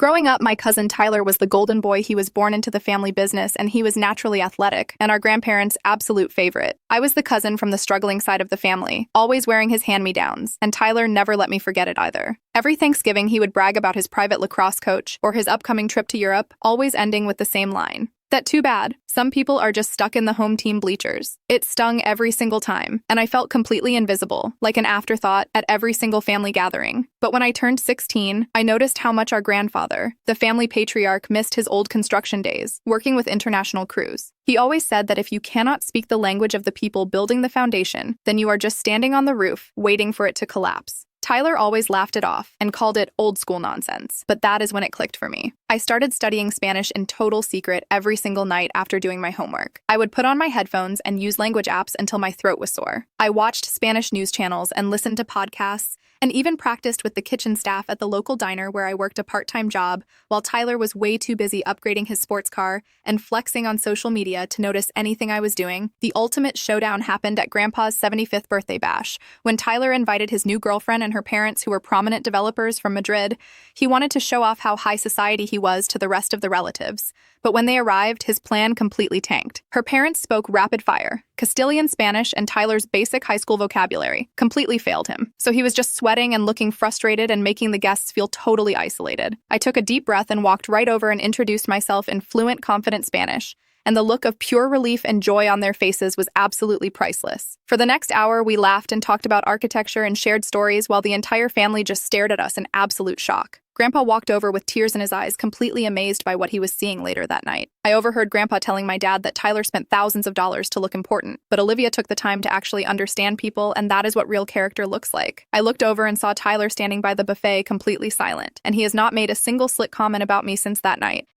Growing up, my cousin Tyler was the golden boy. He was born into the family business, and he was naturally athletic, and our grandparents' absolute favorite. I was the cousin from the struggling side of the family, always wearing his hand-me-downs, and Tyler never let me forget it either. Every Thanksgiving, he would brag about his private lacrosse coach or his upcoming trip to Europe, always ending with the same line. That too bad. Some people are just stuck in the home team bleachers. It stung every single time, and I felt completely invisible, like an afterthought at every single family gathering. But when I turned 16, I noticed how much our grandfather, the family patriarch, missed his old construction days, working with international crews. He always said that if you cannot speak the language of the people building the foundation, then you are just standing on the roof, waiting for it to collapse. Tyler always laughed it off and called it old school nonsense, but that is when it clicked for me. I started studying Spanish in total secret every single night after doing my homework. I would put on my headphones and use language apps until my throat was sore. I watched Spanish news channels and listened to podcasts, and even practiced with the kitchen staff at the local diner where I worked a part-time job, while Tyler was way too busy upgrading his sports car and flexing on social media to notice anything I was doing. The ultimate showdown happened at Grandpa's 75th birthday bash, when Tyler invited his new girlfriend and her parents, who were prominent developers from Madrid. He wanted to show off how high society he was to the rest of the relatives. But when they arrived, his plan completely tanked. Her parents spoke rapid fire. Castilian Spanish and Tyler's basic high school vocabulary completely failed him. So he was just sweating and looking frustrated and making the guests feel totally isolated. I took a deep breath and walked right over and introduced myself in fluent, confident Spanish, and the look of pure relief and joy on their faces was absolutely priceless. For the next hour, we laughed and talked about architecture and shared stories while the entire family just stared at us in absolute shock. Grandpa walked over with tears in his eyes, completely amazed by what he was seeing later that night. I overheard Grandpa telling my dad that Tyler spent thousands of dollars to look important, but Olivia took the time to actually understand people, and that is what real character looks like. I looked over and saw Tyler standing by the buffet completely silent, and he has not made a single slick comment about me since that night.